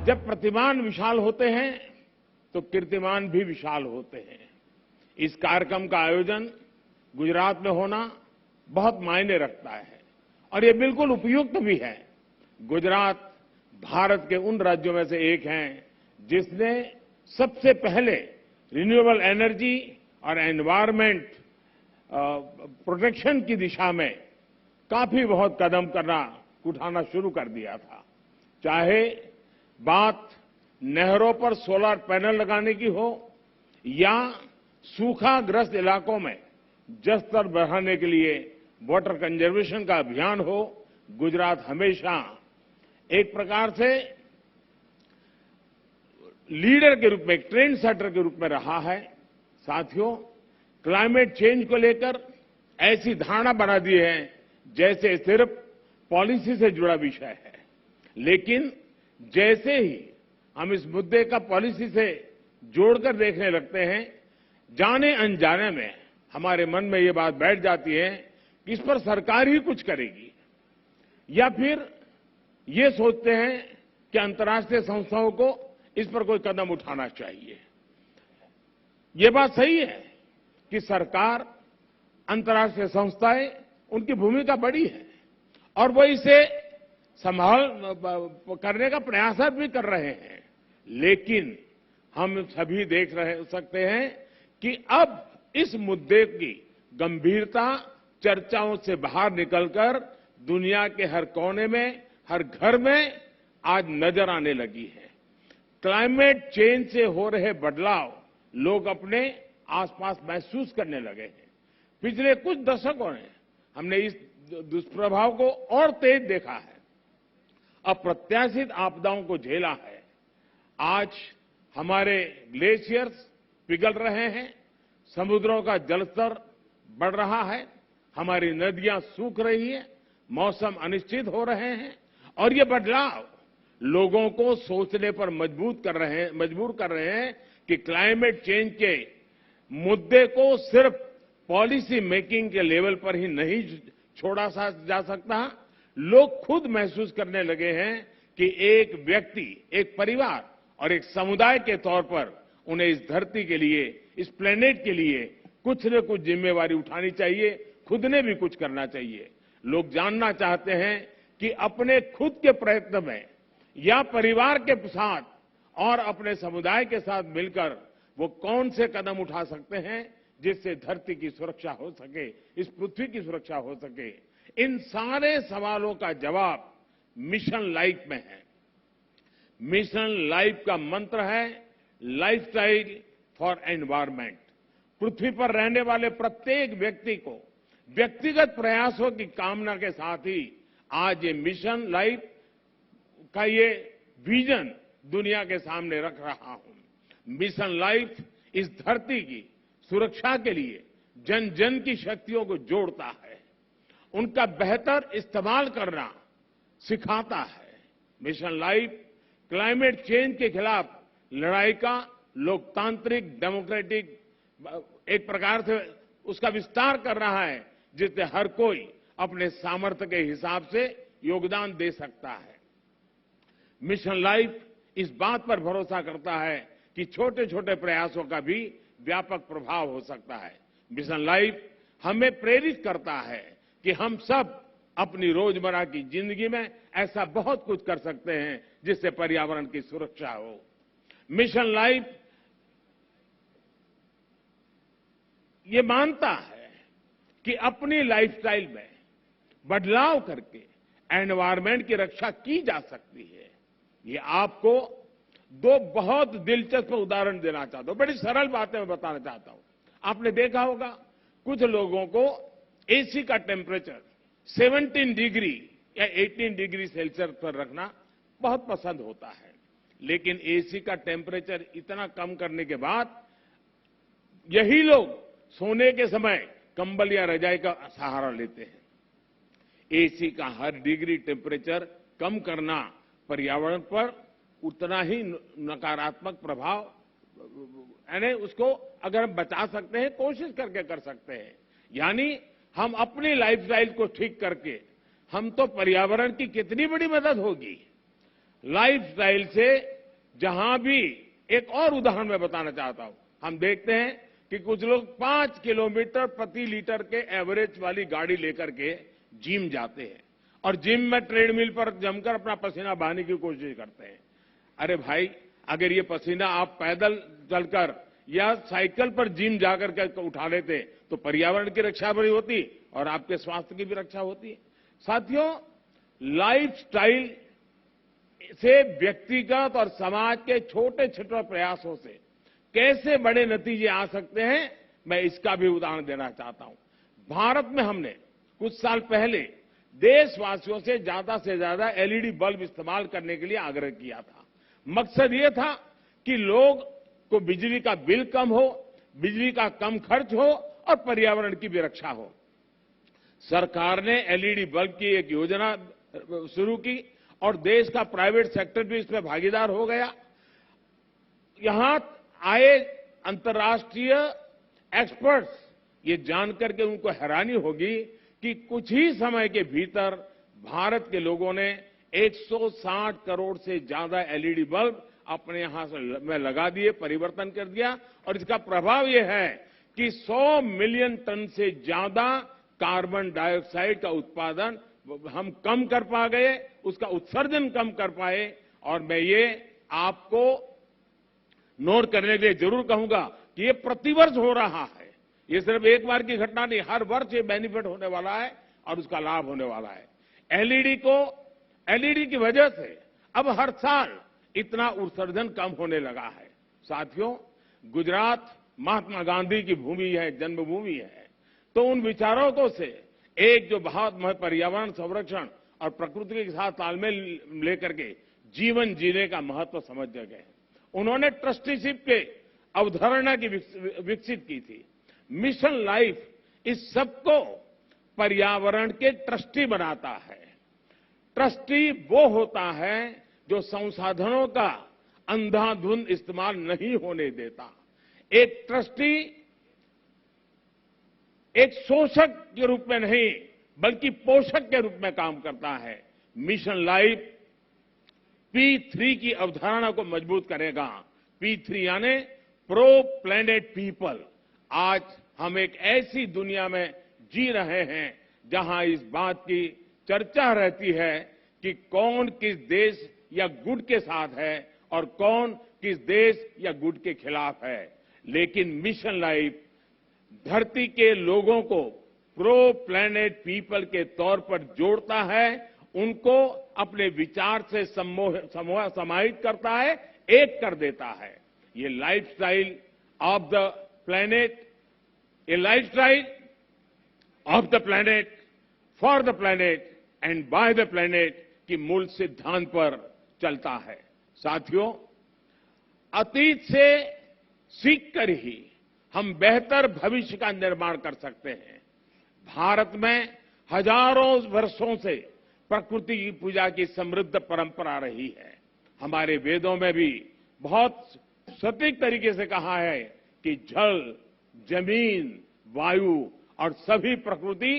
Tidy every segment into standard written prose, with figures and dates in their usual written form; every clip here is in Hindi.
जब प्रतिमान विशाल होते हैं तो कीर्तिमान भी विशाल होते हैं। इस कार्यक्रम का आयोजन गुजरात में होना बहुत मायने रखता है और ये बिल्कुल उपयुक्त भी है। गुजरात भारत के उन राज्यों में से एक है जिसने सबसे पहले रिन्यूएबल एनर्जी और एनवायरमेंट प्रोटेक्शन की दिशा में काफी बहुत कदम उठाना शुरू कर दिया था। चाहे बात नहरों पर सोलर पैनल लगाने की हो या सूखाग्रस्त इलाकों में जल स्तर बढ़ाने के लिए वाटर कंजर्वेशन का अभियान हो, गुजरात हमेशा एक प्रकार से लीडर के रूप में, एक ट्रेंड सेटर के रूप में रहा है। साथियों, क्लाइमेट चेंज को लेकर ऐसी धारणा बना दी है जैसे सिर्फ पॉलिसी से जुड़ा विषय है, लेकिन जैसे ही हम इस मुद्दे का पॉलिसी से जोड़कर देखने लगते हैं, जाने अनजाने में हमारे मन में ये बात बैठ जाती है कि इस पर सरकार ही कुछ करेगी, या फिर ये सोचते हैं कि अंतर्राष्ट्रीय संस्थाओं को इस पर कोई कदम उठाना चाहिए। ये बात सही है कि सरकार, अंतर्राष्ट्रीय संस्थाएं, उनकी भूमिका बड़ी है और वो इसे करने का प्रयास भी कर रहे हैं, लेकिन हम सभी देख सकते हैं कि अब इस मुद्दे की गंभीरता चर्चाओं से बाहर निकलकर दुनिया के हर कोने में, हर घर में आज नजर आने लगी है। क्लाइमेट चेंज से हो रहे बदलाव लोग अपने आसपास महसूस करने लगे हैं। पिछले कुछ दशकों में हमने इस दुष्प्रभाव को और तेज देखा है, अप्रत्याशित आपदाओं को झेला है। आज हमारे ग्लेशियर्स पिघल रहे हैं, समुद्रों का जलस्तर बढ़ रहा है, हमारी नदियां सूख रही है, मौसम अनिश्चित हो रहे हैं और ये बदलाव लोगों को सोचने पर मजबूर कर रहे हैं कि क्लाइमेट चेंज के मुद्दे को सिर्फ पॉलिसी मेकिंग के लेवल पर ही नहीं छोड़ा जा सकता। लोग खुद महसूस करने लगे हैं कि एक व्यक्ति, एक परिवार और एक समुदाय के तौर पर उन्हें इस धरती के लिए, इस प्लेनेट के लिए कुछ न कुछ जिम्मेवारी उठानी चाहिए, खुद ने भी कुछ करना चाहिए। लोग जानना चाहते हैं कि अपने खुद के प्रयत्न में या परिवार के साथ और अपने समुदाय के साथ मिलकर वो कौन से कदम उठा सकते हैं जिससे धरती की सुरक्षा हो सके, इस पृथ्वी की सुरक्षा हो सके। इन सारे सवालों का जवाब मिशन लाइफ में है। मिशन लाइफ का मंत्र है लाइफस्टाइल फॉर एनवायरमेंट। पृथ्वी पर रहने वाले प्रत्येक व्यक्ति को व्यक्तिगत प्रयासों की कामना के साथ ही आज ये मिशन लाइफ का ये विजन दुनिया के सामने रख रहा हूं। मिशन लाइफ इस धरती की सुरक्षा के लिए जन जन की शक्तियों को जोड़ता है, उनका बेहतर इस्तेमाल करना सिखाता है। मिशन लाइफ क्लाइमेट चेंज के खिलाफ लड़ाई का लोकतांत्रिक, डेमोक्रेटिक एक प्रकार से उसका विस्तार कर रहा है, जिससे हर कोई अपने सामर्थ्य के हिसाब से योगदान दे सकता है। मिशन लाइफ इस बात पर भरोसा करता है कि छोटे छोटे प्रयासों का भी व्यापक प्रभाव हो सकता है। मिशन लाइफ हमें प्रेरित करता है कि हम सब अपनी रोजमर्रा की जिंदगी में ऐसा बहुत कुछ कर सकते हैं जिससे पर्यावरण की सुरक्षा हो। मिशन लाइफ ये मानता है कि अपनी लाइफस्टाइल में बदलाव करके एनवायरमेंट की रक्षा की जा सकती है। ये आपको दो बहुत दिलचस्प उदाहरण देना चाहता हूं, बड़ी सरल बातें मैं बताना चाहता हूं। आपने देखा होगा कुछ लोगों को एसी का टेम्परेचर 17 डिग्री या 18 डिग्री सेल्सियस पर रखना बहुत पसंद होता है, लेकिन एसी का टेम्परेचर इतना कम करने के बाद यही लोग सोने के समय कंबल या रजाई का सहारा लेते हैं। एसी का हर डिग्री टेम्परेचर कम करना पर्यावरण पर उतना ही नकारात्मक प्रभाव, यानी उसको अगर हम बचा सकते हैं, कोशिश करके कर सकते हैं। यानी हम अपनी लाइफस्टाइल को ठीक करके हम तो पर्यावरण की कितनी बड़ी मदद होगी। लाइफस्टाइल से जहां भी एक और उदाहरण मैं बताना चाहता हूं, हम देखते हैं कि कुछ लोग 5 किलोमीटर प्रति लीटर के एवरेज वाली गाड़ी लेकर के जिम जाते हैं और जिम में ट्रेडमिल पर जमकर अपना पसीना बहाने की कोशिश करते हैं। अरे भाई, अगर ये पसीना आप पैदल चलकर या साइकिल पर जिम जाकर के उठा लेते तो पर्यावरण की रक्षा भी होती और आपके स्वास्थ्य की भी रक्षा होती। साथियों, लाइफस्टाइल से व्यक्तिगत और समाज के छोटे छोटे प्रयासों से कैसे बड़े नतीजे आ सकते हैं, मैं इसका भी उदाहरण देना चाहता हूं। भारत में हमने कुछ साल पहले देशवासियों से ज्यादा एलईडी बल्ब इस्तेमाल करने के लिए आग्रह किया था। मकसद ये था कि लोग को बिजली का बिल कम हो, बिजली का कम खर्च हो और पर्यावरण की भी रक्षा हो। सरकार ने एलईडी बल्ब की एक योजना शुरू की और देश का प्राइवेट सेक्टर भी इसमें भागीदार हो गया। यहां आए अंतर्राष्ट्रीय एक्सपर्ट्स ये जानकर के उनको हैरानी होगी कि कुछ ही समय के भीतर भारत के लोगों ने 160 करोड़ से ज्यादा एलईडी बल्ब अपने यहां में लगा दिए, परिवर्तन कर दिया। और इसका प्रभाव यह है कि 100 मिलियन टन से ज्यादा कार्बन डाइऑक्साइड का उत्पादन हम कम कर पा गए, उसका उत्सर्जन कम कर पाए। और मैं ये आपको नोट करने के लिए जरूर कहूंगा कि ये प्रतिवर्ष हो रहा है, ये सिर्फ एक बार की घटना नहीं, हर वर्ष ये बेनिफिट होने वाला है और उसका लाभ होने वाला है। एलईडी की वजह से अब हर साल इतना उत्सर्जन कम होने लगा है। साथियों, गुजरात महात्मा गांधी की भूमि है, जन्मभूमि है, तो उन विचारकों से एक जो बहुत पर्यावरण संरक्षण और प्रकृति के साथ तालमेल लेकर के जीवन जीने का महत्व समझ गए। उन्होंने ट्रस्टीशिप के अवधारणा की विकसित की थी। मिशन लाइफ इस सबको पर्यावरण के ट्रस्टी बनाता है। ट्रस्टी वो होता है जो संसाधनों का अंधाधुंध इस्तेमाल नहीं होने देता। एक ट्रस्टी एक शोषक के रूप में नहीं बल्कि पोषक के रूप में काम करता है। मिशन लाइफ P3 की अवधारणा को मजबूत करेगा। P3 यानी प्रो प्लेनेट पीपल। आज हम एक ऐसी दुनिया में जी रहे हैं जहां इस बात की चर्चा रहती है कि कौन किस देश या गुट के साथ है और कौन किस देश या गुट के खिलाफ है। लेकिन मिशन लाइफ धरती के लोगों को प्रो प्लेनेट पीपल के तौर पर जोड़ता है, उनको अपने विचार से समाहित करता है, एक कर देता है। ये लाइफस्टाइल ऑफ द प्लेनेट, ये lifestyle of the planet, for the planet and by the planet की मूल सिद्धांत पर चलता है। साथियों, अतीत से सीखकर ही हम बेहतर भविष्य का निर्माण कर सकते हैं। भारत में हजारों वर्षों से प्रकृति की पूजा की समृद्ध परंपरा रही है। हमारे वेदों में भी बहुत सटीक तरीके से कहा है कि जल, जमीन, वायु और सभी प्रकृति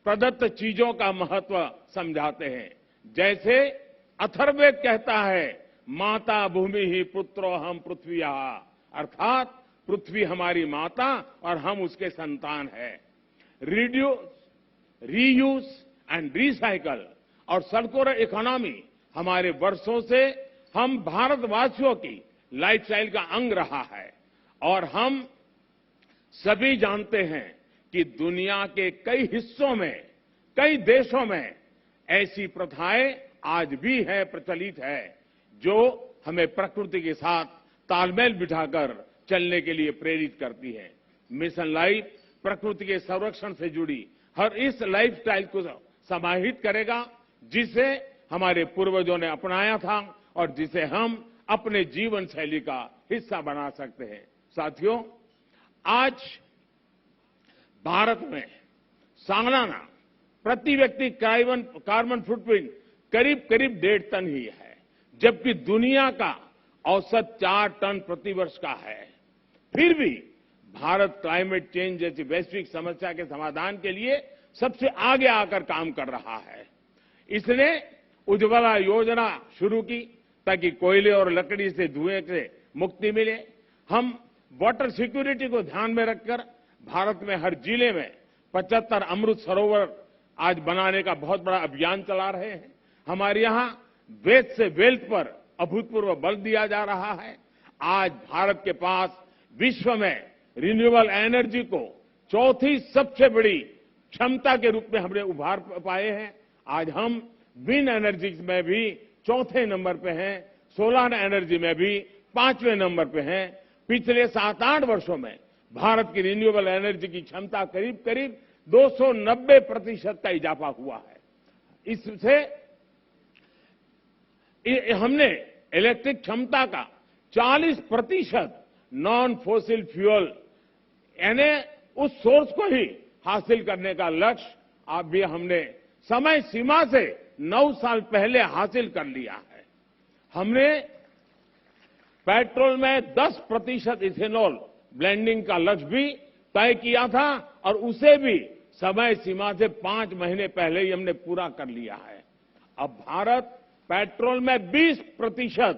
प्रदत्त चीजों का महत्व समझाते हैं। जैसे अथर्ववेद कहता है, माता भूमि ही पुत्रो हम पृथ्वीया, अर्थात पृथ्वी हमारी माता और हम उसके संतान हैं। रिड्यूस, रीयूज एंड रिसाइकल और सर्कुलर इकोनॉमी हमारे वर्षों से हम भारतवासियों की लाइफस्टाइल का अंग रहा है। और हम सभी जानते हैं कि दुनिया के कई हिस्सों में, कई देशों में ऐसी प्रथाएं आज भी है, प्रचलित है, जो हमें प्रकृति के साथ तालमेल बिठाकर चलने के लिए प्रेरित करती है। मिशन लाइफ प्रकृति के संरक्षण से जुड़ी हर इस लाइफस्टाइल को समाहित करेगा, जिसे हमारे पूर्वजों ने अपनाया था और जिसे हम अपने जीवन शैली का हिस्सा बना सकते हैं। साथियों, आज भारत में सालाना प्रति व्यक्ति कार्बन फुटप्रिंट करीब 1.5 टन ही है, जबकि दुनिया का औसत 4 टन प्रतिवर्ष का है। फिर भी भारत क्लाइमेट चेंज जैसी वैश्विक समस्या के समाधान के लिए सबसे आगे आकर काम कर रहा है। इसने उज्ज्वला योजना शुरू की, ताकि कोयले और लकड़ी से धुएं से मुक्ति मिले। हम वाटर सिक्योरिटी को ध्यान में रखकर भारत में हर जिले में 75 अमृत सरोवर आज बनाने का बहुत बड़ा अभियान चला रहे हैं। हमारे यहां वेस्ट से वेल्थ पर अभूतपूर्व बल दिया जा रहा है। आज भारत के पास विश्व में रिन्यूएबल एनर्जी को चौथी सबसे बड़ी क्षमता के रूप में हमने उभार पाए हैं। आज हम विंड एनर्जी में भी चौथे नंबर पे हैं, सोलर एनर्जी में भी 5वें नंबर पे हैं। पिछले 7-8 वर्षों में भारत की रिन्यूएबल एनर्जी की क्षमता करीब करीब 290% का इजाफा हुआ है। इससे हमने इलेक्ट्रिक क्षमता का 40% नॉन फॉसिल फ्यूल यानी उस सोर्स को ही हासिल करने का लक्ष्य अब भी हमने समय सीमा से 9 साल पहले हासिल कर लिया है। हमने पेट्रोल में 10% इथेनॉल ब्लेंडिंग का लक्ष्य भी तय किया था और उसे भी समय सीमा से 5 महीने पहले ही हमने पूरा कर लिया है। अब भारत पेट्रोल में 20%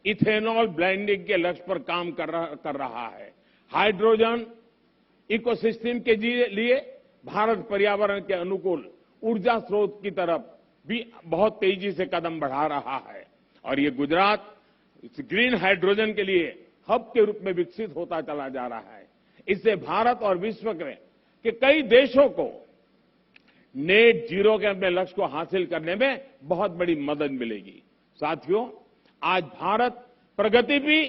इथेनॉल ब्लेंडिंग के लक्ष्य पर काम कर रहा है। हाइड्रोजन इकोसिस्टम के लिए भारत पर्यावरण के अनुकूल ऊर्जा स्रोत की तरफ भी बहुत तेजी से कदम बढ़ा रहा है और ये गुजरात ग्रीन हाइड्रोजन के लिए हब के रूप में विकसित होता चला जा रहा है। इससे भारत और विश्व के कई देशों को नेट जीरो के अपने लक्ष्य को हासिल करने में बहुत बड़ी मदद मिलेगी। साथियों, आज भारत प्रगति भी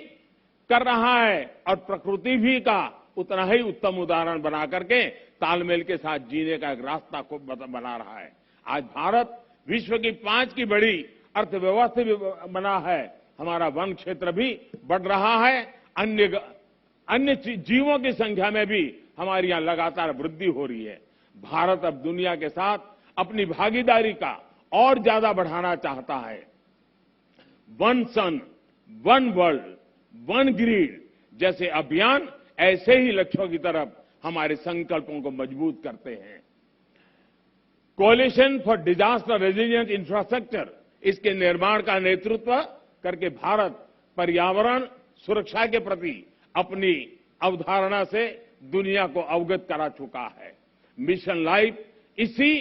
कर रहा है और प्रकृति भी का उतना ही उत्तम उदाहरण बना करके तालमेल के साथ जीने का एक रास्ता को बना रहा है। आज भारत विश्व की 5 की बड़ी अर्थव्यवस्था भी बना है। हमारा वन क्षेत्र भी बढ़ रहा है। अन्य जीवों की संख्या में भी हमारी यहां लगातार वृद्धि हो रही है। भारत अब दुनिया के साथ अपनी भागीदारी का और ज्यादा बढ़ाना चाहता है। वन सन, वन वर्ल्ड, वन ग्रिड जैसे अभियान ऐसे ही लक्ष्यों की तरफ हमारे संकल्पों को मजबूत करते हैं। Coalition for disaster resilient infrastructure, इसके निर्माण का नेतृत्व करके भारत पर्यावरण सुरक्षा के प्रति अपनी अवधारणा से दुनिया को अवगत करा चुका है। मिशन लाइफ इसी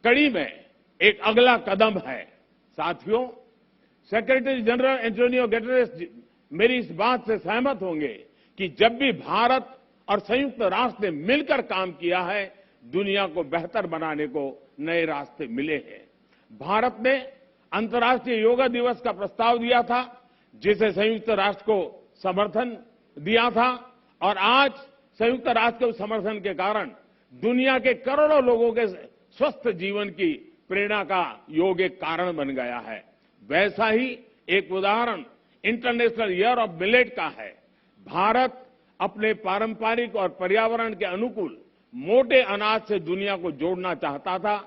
कड़ी में एक अगला कदम है। साथियों, सेक्रेटरी जनरल एंटोनियो गुटेरेस मेरी इस बात से सहमत होंगे कि जब भी भारत और संयुक्त राष्ट्र ने मिलकर काम किया है, दुनिया को बेहतर बनाने को नए रास्ते मिले हैं। भारत ने अंतर्राष्ट्रीय योगा दिवस का प्रस्ताव दिया था, जिसे संयुक्त राष्ट्र को समर्थन दिया था और आज संयुक्त राष्ट्र के समर्थन के कारण दुनिया के करोड़ों लोगों के स्वस्थ जीवन की प्रेरणा का योग एक कारण बन गया है। वैसा ही एक उदाहरण इंटरनेशनल ईयर ऑफ मिलेट का है। भारत अपने पारंपरिक और पर्यावरण के अनुकूल मोटे अनाज से दुनिया को जोड़ना चाहता था।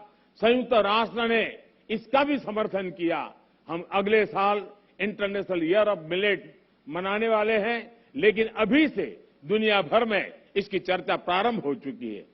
संयुक्त राष्ट्र ने इसका भी समर्थन किया। हम अगले साल इंटरनेशनल ईयर ऑफ मिलेट मनाने वाले हैं, लेकिन अभी से दुनिया भर में इसकी चर्चा प्रारंभ हो चुकी है।